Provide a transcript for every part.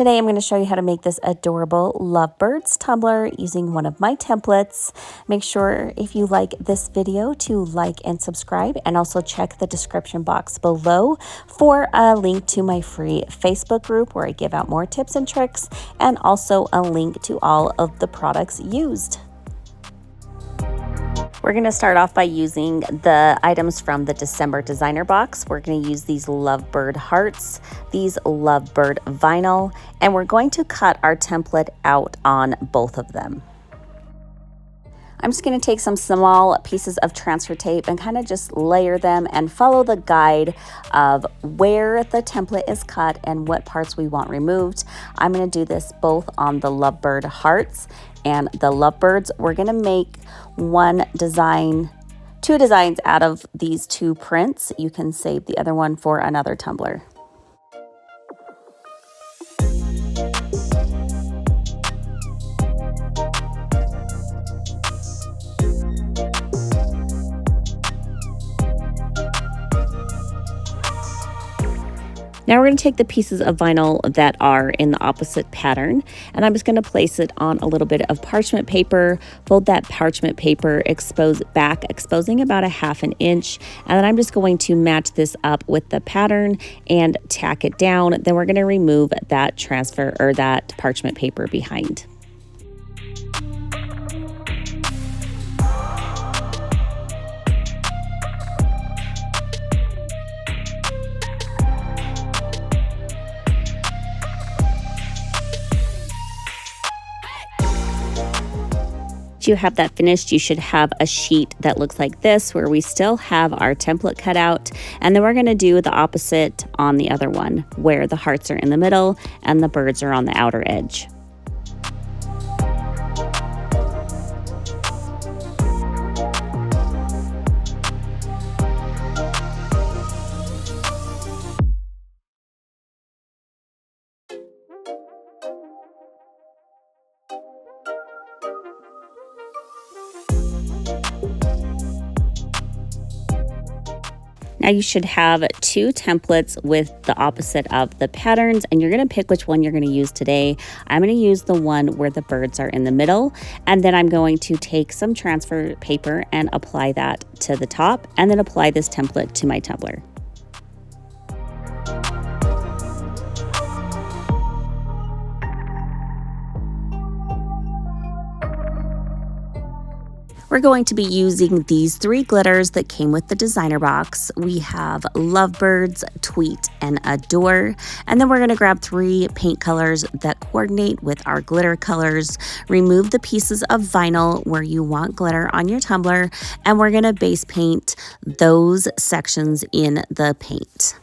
Today I'm going to show you how to make this adorable lovebirds tumbler using one of my templates. Make sure if you like this video to like and subscribe, and also check the description box below for a link to my free Facebook group where I give out more tips and tricks, and also a link to all of the products used. We're going to start off by using the items from the December designer box. We're going to use these lovebird hearts, these lovebird vinyl, and we're going to cut our template out on both of them. I'm just going to take some small pieces of transfer tape and kind of just layer them and follow the guide of where the template is cut and what parts we want removed. I'm going to do this both on the lovebird hearts and the lovebirds. We're going to make two designs out of these two prints. You can save the other one for another tumbler. Now we're going to take the pieces of vinyl that are in the opposite pattern, and I'm just going to place it on a little bit of parchment paper, fold that parchment paper, exposing about 1/2 inch, and then I'm just going to match this up with the pattern and tack it down. Then we're going to remove that that parchment paper behind. Once you have that finished, you should have a sheet that looks like this where we still have our template cut out, and then we're going to do the opposite on the other one where the hearts are in the middle and the birds are on the outer edge. Now you should have two templates with the opposite of the patterns, and you're going to pick which one you're going to use today. I'm going to use the one where the birds are in the middle, and then I'm going to take some transfer paper and apply that to the top, and then apply this template to my tumbler. We're going to be using these 3 glitters that came with the designer box. We have Lovebirds, Tweed, and Adore. And then we're going to grab 3 paint colors that coordinate with our glitter colors. Remove the pieces of vinyl where you want glitter on your tumbler, and we're going to base paint those sections in the paint.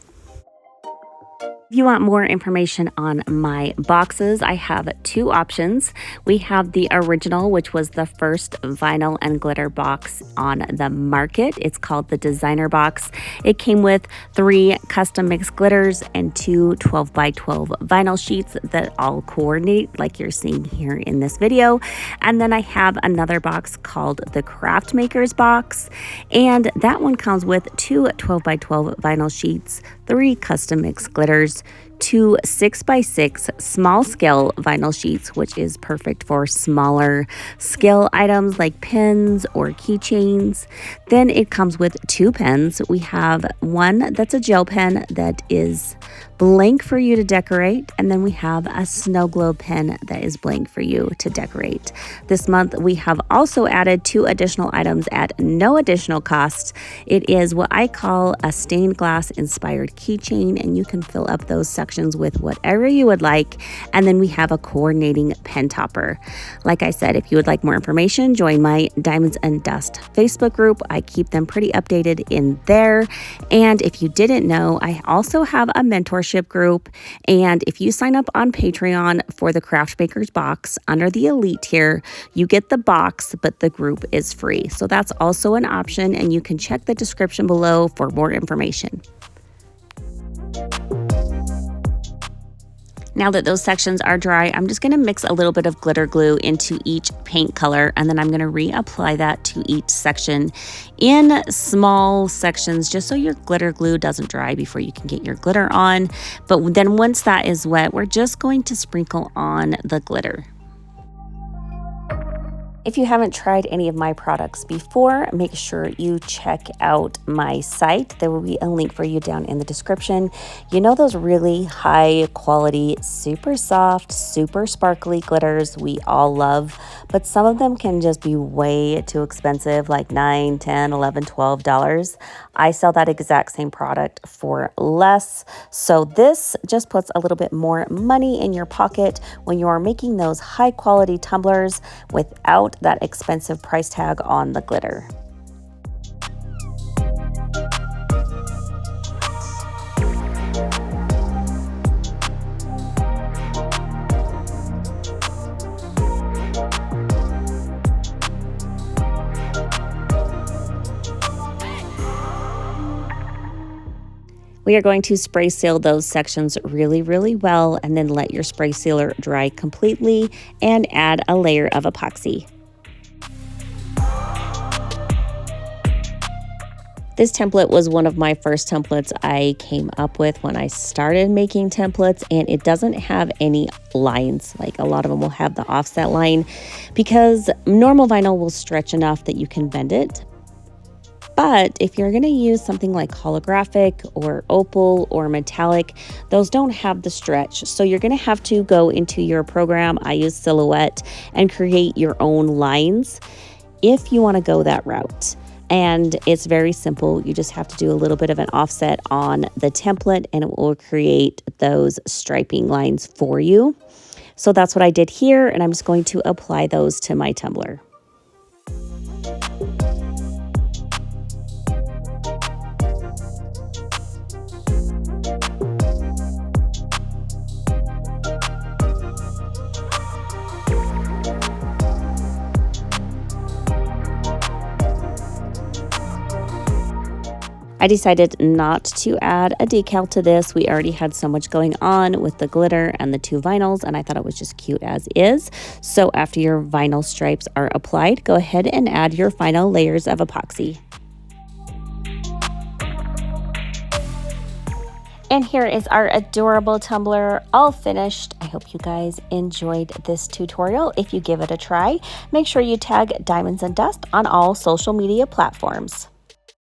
If you want more information on my boxes, I have 2 options. We have the original, which was the first vinyl and glitter box on the market. It's called the designer box. It came with 3 custom mixed glitters and 2 12x12 vinyl sheets that all coordinate like you're seeing here in this video. And then I have another box called the Craft Makers box, and that one comes with 2 12x12 vinyl sheets, 3 custom mixed glitters, 2 6x6 small scale vinyl sheets, which is perfect for smaller scale items like pins or keychains. Then it comes with 2 pens. We have one that's a gel pen that is blank for you to decorate, and then we have a snow globe pen that is blank for you to decorate. This month we have also added 2 additional items at no additional cost. It is what I call a stained glass inspired keychain, and you can fill up those sections with whatever you would like. And then we have a coordinating pen topper. Like I said, if you would like more information, join my Diamonds and Dust Facebook group. I keep them pretty updated in there. And if you didn't know, I also have a mentorship group, and if you sign up on Patreon for the Craft Makers box under the Elite tier, you get the box, but the group is free. So that's also an option, and you can check the description below for more information. Now that those sections are dry, I'm just going to mix a little bit of glitter glue into each paint color, and then I'm going to reapply that to each section in small sections just so your glitter glue doesn't dry before you can get your glitter on. But then once that is wet, we're just going to sprinkle on the glitter. If you haven't tried any of my products before, make sure you check out my site. There will be a link for you down in the description. You know those really high quality, super soft, super sparkly glitters we all love, but some of them can just be way too expensive, like $9, $10, $11, $12. I sell that exact same product for less. So this just puts a little bit more money in your pocket when you are making those high quality tumblers without that expensive price tag on the glitter. We are going to spray seal those sections really, really well, and then let your spray sealer dry completely and add a layer of epoxy. This template was one of my first templates I came up with when I started making templates, and it doesn't have any lines. Like a lot of them will have the offset line because normal vinyl will stretch enough that you can bend it. But if you're going to use something like holographic or opal or metallic, those don't have the stretch. So you're going to have to go into your program, I use Silhouette, and create your own lines if you want to go that route. And it's very simple. You just have to do a little bit of an offset on the template and it will create those striping lines for you. So that's what I did here, and I'm just going to apply those to my tumbler. I decided not to add a decal to this. We already had so much going on with the glitter and the two vinyls, and I thought it was just cute as is. So after your vinyl stripes are applied, go ahead and add your final layers of epoxy. And here is our adorable tumbler all finished. I hope you guys enjoyed this tutorial. If you give it a try, make sure you tag Diamonds and Dust on all social media platforms.